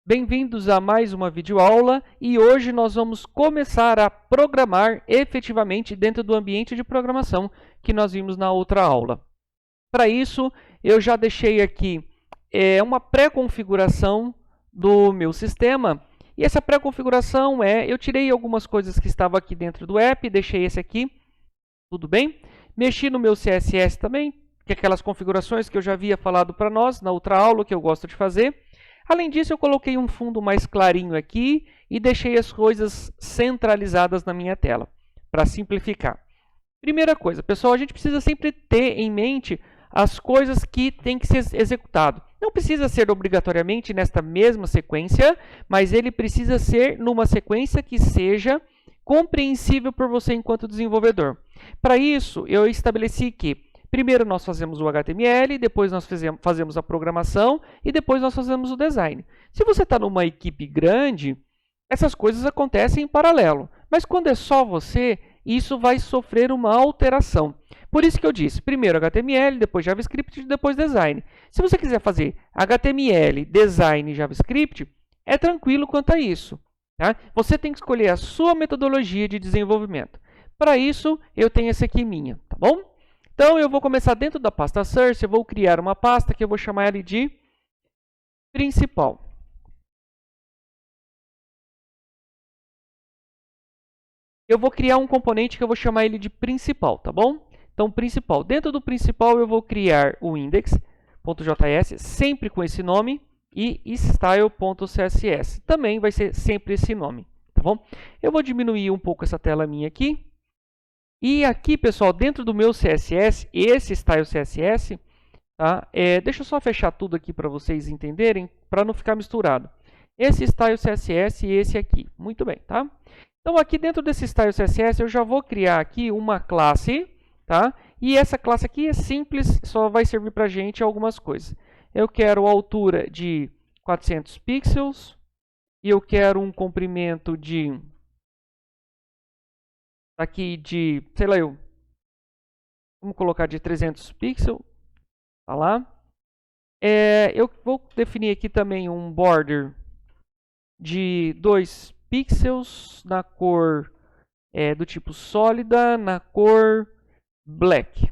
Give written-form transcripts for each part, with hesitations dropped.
Bem-vindos a mais uma videoaula e hoje nós vamos começar a programar efetivamente dentro do ambiente de programação que nós vimos na outra aula. Para isso, eu já deixei aqui uma pré-configuração do meu sistema e essa pré-configuração eu tirei algumas coisas que estavam aqui dentro do app, deixei esse aqui, tudo bem? Mexi no meu CSS também, que é aquelas configurações que eu já havia falado para nós na outra aula que eu gosto de fazer. Além disso, eu coloquei um fundo mais clarinho aqui e deixei as coisas centralizadas na minha tela, para simplificar. Primeira coisa, pessoal, a gente precisa sempre ter em mente as coisas que têm que ser executado. Não precisa ser obrigatoriamente nesta mesma sequência, mas ele precisa ser numa sequência que seja compreensível por você enquanto desenvolvedor. Para isso, eu estabeleci que primeiro nós fazemos o HTML, depois nós fazemos a programação e depois nós fazemos o design. Se você está numa equipe grande, essas coisas acontecem em paralelo. Mas quando é só você, isso vai sofrer uma alteração. Por isso que eu disse, primeiro HTML, depois JavaScript e depois design. Se você quiser fazer HTML, design e JavaScript, é tranquilo quanto a isso. Tá? Você tem que escolher a sua metodologia de desenvolvimento. Para isso, eu tenho essa aqui minha, tá bom? Então, eu vou começar dentro da pasta Source, eu vou criar uma pasta que eu vou chamar ela de principal. Eu vou criar um componente que eu vou chamar ele de principal, tá bom? Então, principal. Dentro do principal, eu vou criar o index.js, sempre com esse nome, e style.css. Também vai ser sempre esse nome, tá bom? Eu vou diminuir um pouco essa tela minha aqui. E aqui, pessoal, dentro do meu CSS, esse Style CSS, tá? Deixa eu só fechar tudo aqui para vocês entenderem, para não ficar misturado. Esse Style CSS e esse aqui. Muito bem, tá? Então, aqui dentro desse Style CSS, eu já vou criar aqui uma classe, tá? E essa classe aqui é simples, só vai servir para a gente algumas coisas. Eu quero a altura de 400 pixels e eu quero um comprimento de aqui de, sei lá, vamos colocar de 300 pixels, tá lá. Eu vou definir aqui também um border de 2 pixels na cor do tipo sólida, na cor black.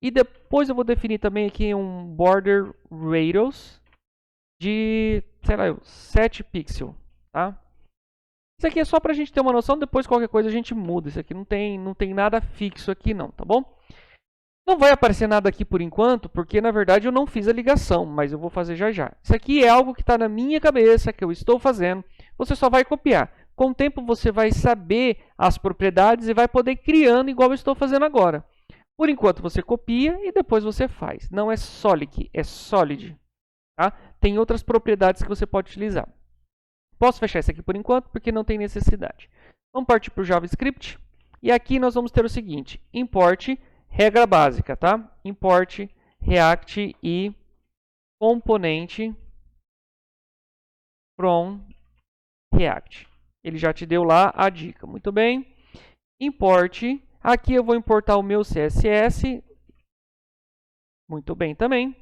E depois eu vou definir também aqui um border radius de, sei lá, 7 pixels, tá? Isso aqui é só para a gente ter uma noção, depois qualquer coisa a gente muda. Isso aqui não tem nada fixo aqui não, tá bom? Não vai aparecer nada aqui por enquanto, porque na verdade eu não fiz a ligação, mas eu vou fazer já já. Isso aqui é algo que está na minha cabeça, que eu estou fazendo, você só vai copiar. Com o tempo você vai saber as propriedades e vai poder ir criando igual eu estou fazendo agora. Por enquanto você copia e depois você faz. Não é Solid, é Solid. Tá? Tem outras propriedades que você pode utilizar. Posso fechar isso aqui por enquanto, porque não tem necessidade. Vamos partir para o JavaScript. E aqui nós vamos ter o seguinte, import, regra básica, tá? Import, React e componente from React. Ele já te deu lá a dica. Muito bem. Import, aqui eu vou importar o meu CSS. Muito bem também.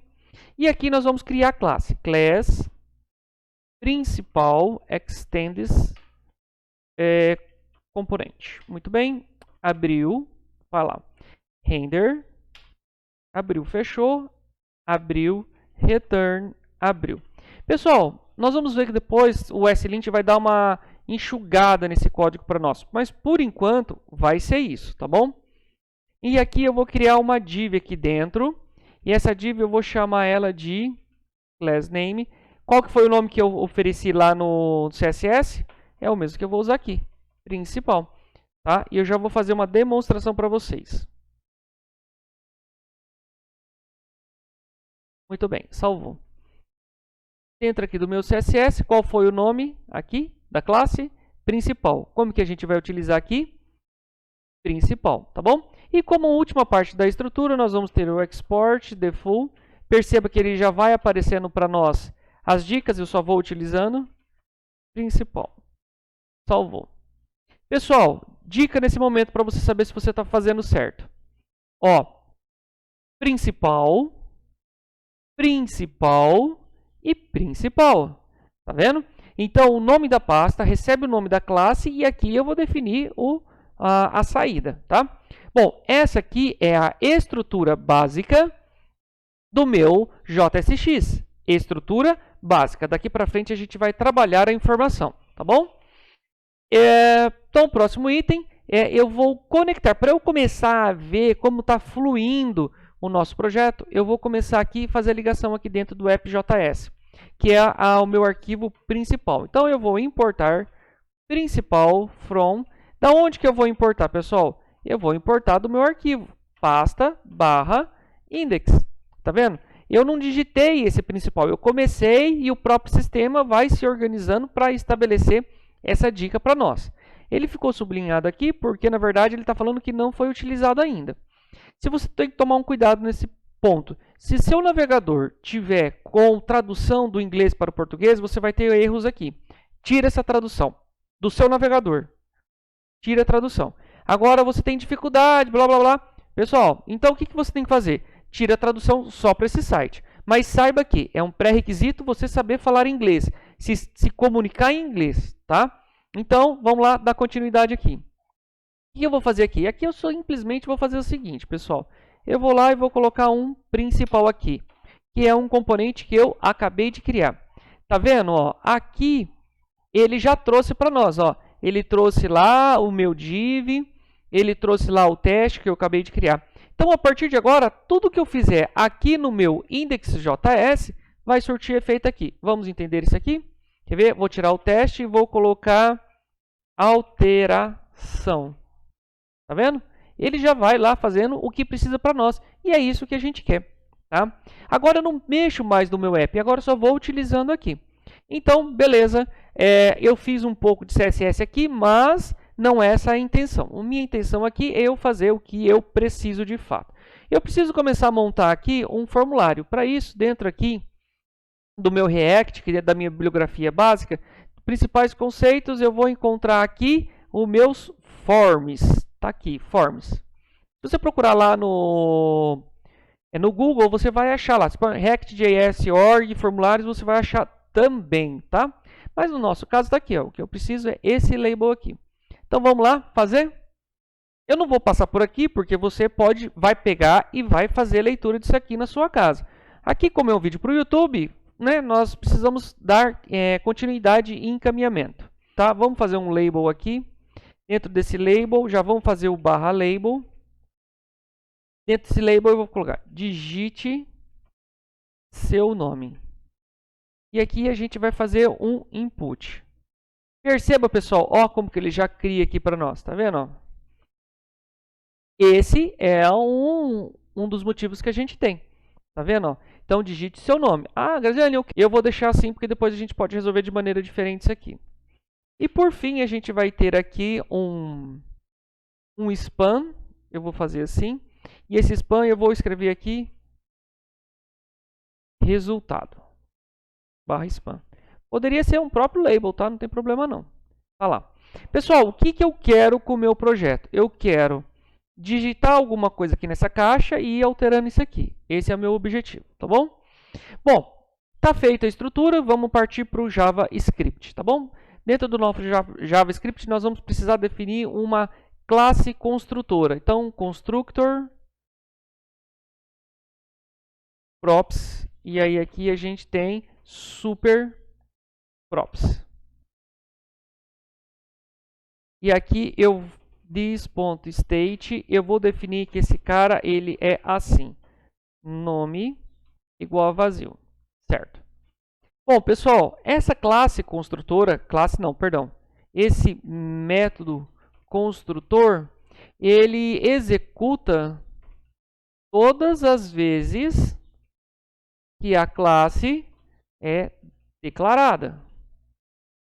E aqui nós vamos criar a classe. Class principal extends componente. Muito bem. Abriu. Vai lá. Render. Abriu, fechou. Abriu. Return. Abriu. Pessoal, nós vamos ver que depois o SLint vai dar uma enxugada nesse código para nós. Mas, por enquanto, vai ser isso, tá bom? E aqui eu vou criar uma div aqui dentro. E essa div eu vou chamar ela de class name. Qual que foi o nome que eu ofereci lá no CSS? É o mesmo que eu vou usar aqui, principal. Tá? E eu já vou fazer uma demonstração para vocês. Muito bem, salvou. Dentro aqui do meu CSS, qual foi o nome aqui da classe? Principal. Como que a gente vai utilizar aqui? Principal, tá bom? E como última parte da estrutura, nós vamos ter o export default. Perceba que ele já vai aparecendo para nós as dicas, eu só vou utilizando principal. Salvou. Pessoal, dica nesse momento para você saber se você está fazendo certo. Ó, principal, principal e principal. Tá vendo? Então, o nome da pasta recebe o nome da classe e aqui eu vou definir a saída, tá? Bom, essa aqui é a estrutura básica do meu JSX. Estrutura básica. Daqui para frente a gente vai trabalhar a informação, tá bom? Então, o próximo item eu vou conectar. Para eu começar a ver como está fluindo o nosso projeto, eu vou começar aqui a fazer a ligação aqui dentro do app.js, que é o meu arquivo principal. Então, eu vou importar principal from. Da onde que eu vou importar, pessoal? Eu vou importar do meu arquivo, pasta barra index. Tá vendo? Eu não digitei esse principal, eu comecei e o próprio sistema vai se organizando para estabelecer essa dica para nós. Ele ficou sublinhado aqui porque, na verdade, ele está falando que não foi utilizado ainda. Se você tem que tomar um cuidado nesse ponto. Se seu navegador tiver com tradução do inglês para o português, você vai ter erros aqui. Tira essa tradução do seu navegador. Tira a tradução. Agora você tem dificuldade, blá blá blá. Pessoal, então o que você tem que fazer? Tira a tradução só para esse site. Mas saiba que é um pré-requisito você saber falar inglês, se comunicar em inglês, tá? Então, vamos lá dar continuidade aqui. O que eu vou fazer aqui? Aqui eu simplesmente vou fazer o seguinte, pessoal. Eu vou lá e vou colocar um principal aqui, que é um componente que eu acabei de criar. Tá vendo? Ó, aqui ele já trouxe para nós. Ó. Ele trouxe lá o meu div, ele trouxe lá o teste que eu acabei de criar. Então, a partir de agora, tudo que eu fizer aqui no meu index.js vai surtir efeito aqui. Vamos entender isso aqui? Quer ver? Vou tirar o teste e vou colocar alteração. Tá vendo? Ele já vai lá fazendo o que precisa para nós. E é isso que a gente quer. Tá? Agora eu não mexo mais no meu app, agora eu só vou utilizando aqui. Então, beleza. Eu fiz um pouco de CSS aqui, mas não é essa a intenção. A minha intenção aqui é eu fazer o que eu preciso de fato. Eu preciso começar a montar aqui um formulário. Para isso, dentro aqui do meu React, que é da minha bibliografia básica, principais conceitos, eu vou encontrar aqui os meus forms. Está aqui, forms. Se você procurar lá no Google, você vai achar lá. Se for React.js org, formulários, você vai achar também, tá? Mas no nosso caso está aqui, ó. O que eu preciso é esse label aqui. Então vamos lá fazer? Eu não vou passar por aqui porque você vai pegar e vai fazer a leitura disso aqui na sua casa. Aqui, como é um vídeo para o YouTube, né, nós precisamos dar continuidade e encaminhamento. Tá? Vamos fazer um label aqui. Dentro desse label, já vamos fazer o barra label. Dentro desse label eu vou colocar digite seu nome. E aqui a gente vai fazer um input. Perceba, pessoal, ó, como que ele já cria aqui para nós, tá vendo? Ó? Esse é um dos motivos que a gente tem, tá vendo? Ó? Então, digite seu nome. Ah, Graziane, eu vou deixar assim, porque depois a gente pode resolver de maneira diferente isso aqui. E por fim, a gente vai ter aqui um span, eu vou fazer assim, e esse span eu vou escrever aqui, resultado, barra span. Poderia ser um próprio label, tá? Não tem problema não. Tá lá. Pessoal, o que eu quero com o meu projeto? Eu quero digitar alguma coisa aqui nessa caixa e ir alterando isso aqui. Esse é o meu objetivo, tá bom? Bom, tá feita a estrutura, vamos partir para o JavaScript, tá bom? Dentro do nosso JavaScript, nós vamos precisar definir uma classe construtora. Então, constructor props, e aí aqui a gente tem super props. E aqui eu this.state, eu vou definir que esse cara ele é assim. Nome igual a vazio, certo? Bom, pessoal, essa classe construtora, esse método construtor, ele executa todas as vezes que a classe é declarada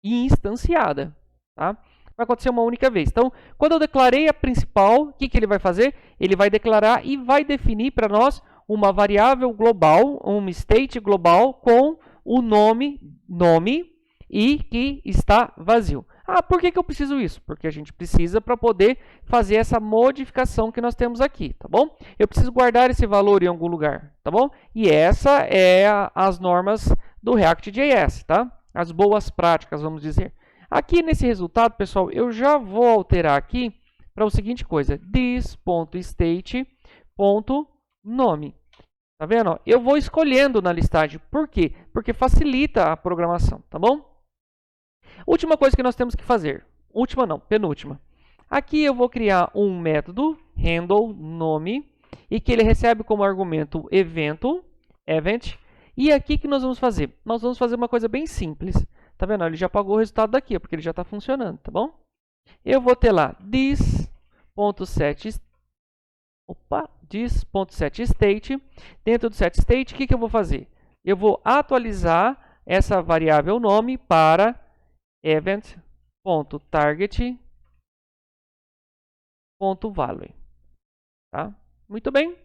e instanciada, tá? Vai acontecer uma única vez. Então, quando eu declarei a principal, o que ele vai fazer? Ele vai declarar e vai definir para nós uma variável global, um state global com o nome e que está vazio. Ah, por que eu preciso isso? Porque a gente precisa para poder fazer essa modificação que nós temos aqui, tá bom? Eu preciso guardar esse valor em algum lugar, tá bom? E essa é as normas do React.js, tá? as boas práticas, vamos dizer. Aqui nesse resultado, pessoal, eu já vou alterar aqui para a seguinte coisa, this.state.nome. Tá vendo? Ó, eu vou escolhendo na listagem. Por quê? Porque facilita a programação, tá bom? Última coisa que nós temos que fazer. Última não, penúltima. Aqui eu vou criar um método, handle, nome, e que ele recebe como argumento evento, event. E aqui que nós vamos fazer? Nós vamos fazer uma coisa bem simples. Tá vendo? Ele já pagou o resultado daqui, porque ele já está funcionando, tá bom? Eu vou ter lá this.setState. Dentro do setState, o que eu vou fazer? Eu vou atualizar essa variável nome para event.target.value. Tá? Muito bem.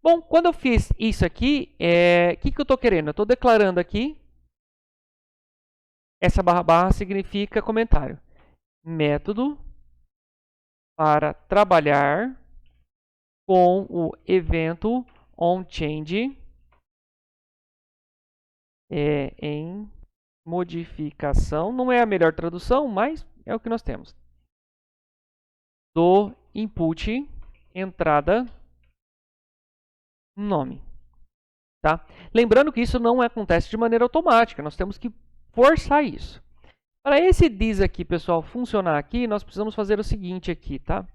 Bom, quando eu fiz isso aqui, o que eu estou querendo? Eu estou declarando aqui, essa barra significa comentário. Método para trabalhar com o evento onChange em modificação. Não é a melhor tradução, mas é o que nós temos. Do input entrada nome. Tá? Lembrando que isso não acontece de maneira automática. Nós temos que forçar isso. Para esse this aqui, pessoal, funcionar aqui, nós precisamos fazer o seguinte aqui, tá?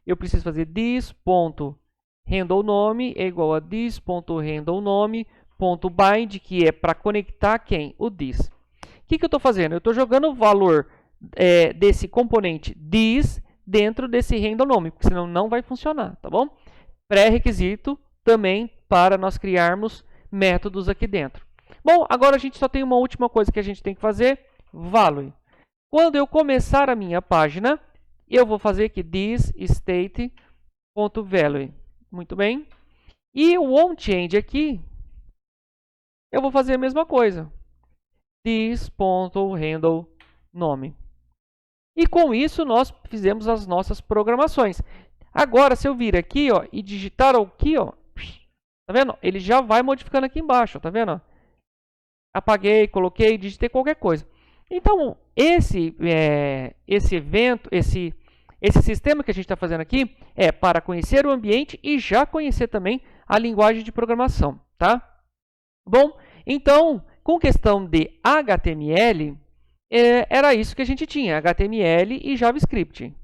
Eu preciso fazer this.handleNome é igual a this.handleNome.bind, que é para conectar quem? O this. O que eu estou fazendo? Eu estou jogando o valor desse componente this dentro desse handleNome, porque senão não vai funcionar, tá bom? Pré-requisito também para nós criarmos métodos aqui dentro. Bom, agora a gente só tem uma última coisa que a gente tem que fazer, value. Quando eu começar a minha página, eu vou fazer aqui thisState.value. Muito bem. E o onChange aqui, eu vou fazer a mesma coisa. This.handleNome. E com isso, nós fizemos as nossas programações. Agora, se eu vir aqui ó, e digitar aqui, ó, tá vendo? Ele já vai modificando aqui embaixo, tá vendo? Apaguei, coloquei, digitei qualquer coisa. Então, esse sistema que a gente está fazendo aqui é para conhecer o ambiente e já conhecer também a linguagem de programação, tá? Bom, então, com questão de HTML, era isso que a gente tinha, HTML e JavaScript.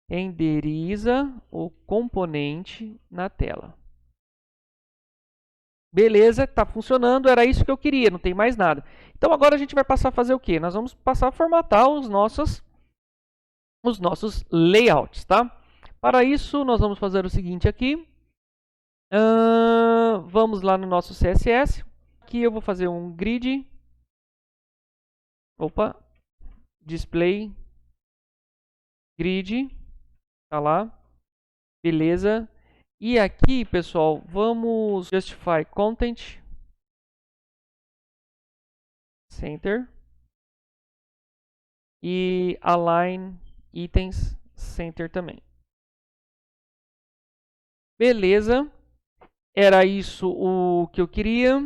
Renderiza o componente na tela. Beleza, está funcionando, era isso que eu queria, não tem mais nada. Então agora a gente vai passar a fazer o quê? Nós vamos passar a formatar os nossos layouts, tá? Para isso, nós vamos fazer o seguinte aqui. Vamos lá no nosso CSS. Aqui eu vou fazer um grid. Display grid. Tá lá. Beleza. E aqui, pessoal, vamos justify content center e align items center também. Beleza. Era isso o que eu queria.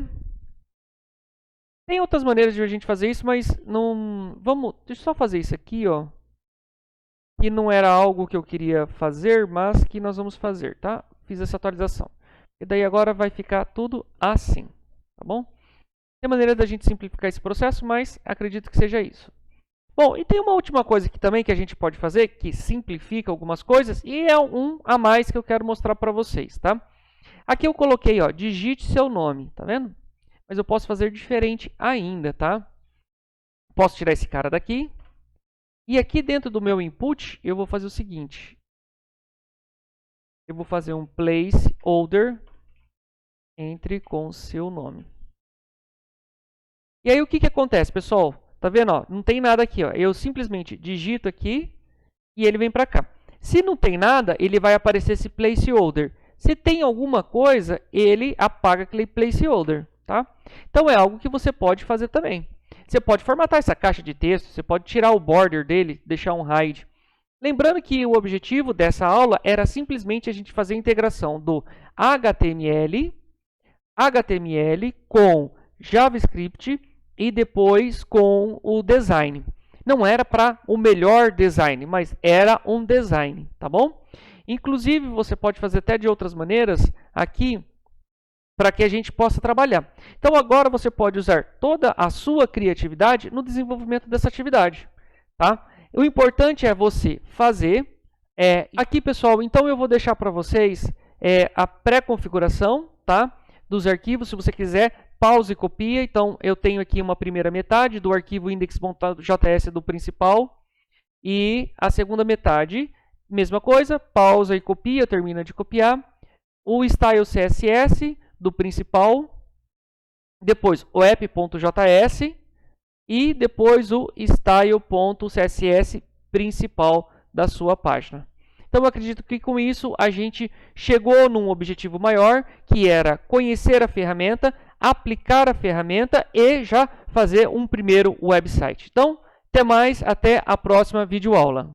Tem outras maneiras de a gente fazer isso, mas não... Deixa eu só fazer isso aqui, ó. Que não era algo que eu queria fazer, mas que nós vamos fazer, tá? Fiz essa atualização. E daí agora vai ficar tudo assim, tá bom? Tem maneira da gente simplificar esse processo, mas acredito que seja isso. Bom, e tem uma última coisa aqui também que a gente pode fazer, que simplifica algumas coisas, e é um a mais que eu quero mostrar para vocês, tá? Aqui eu coloquei, ó, digite seu nome, tá vendo? Mas eu posso fazer diferente ainda, tá? Posso tirar esse cara daqui. E aqui dentro do meu input, eu vou fazer o seguinte. Eu vou fazer um placeholder entre com seu nome. E aí o que acontece, pessoal? Tá vendo? Ó, não tem nada aqui. Ó. Eu simplesmente digito aqui e ele vem para cá. Se não tem nada, ele vai aparecer esse placeholder. Se tem alguma coisa, ele apaga aquele placeholder. Tá? Então é algo que você pode fazer também. Você pode formatar essa caixa de texto, você pode tirar o border dele, deixar um hide. Lembrando que o objetivo dessa aula era simplesmente a gente fazer a integração do HTML com JavaScript e depois com o design. Não era para o melhor design, mas era um design, tá bom? Inclusive, você pode fazer até de outras maneiras aqui para que a gente possa trabalhar. Então, agora você pode usar toda a sua criatividade no desenvolvimento dessa atividade, tá? O importante é você fazer. Aqui, pessoal, então eu vou deixar para vocês a pré-configuração, tá, dos arquivos. Se você quiser, pausa e copia. Então, eu tenho aqui uma primeira metade do arquivo index.js do principal. E a segunda metade, mesma coisa, pausa e copia, termina de copiar. O style CSS do principal. Depois o app.js. E depois o style.css principal da sua página. Então, eu acredito que com isso a gente chegou num objetivo maior, que era conhecer a ferramenta, aplicar a ferramenta e já fazer um primeiro website. Então, até mais, até a próxima videoaula.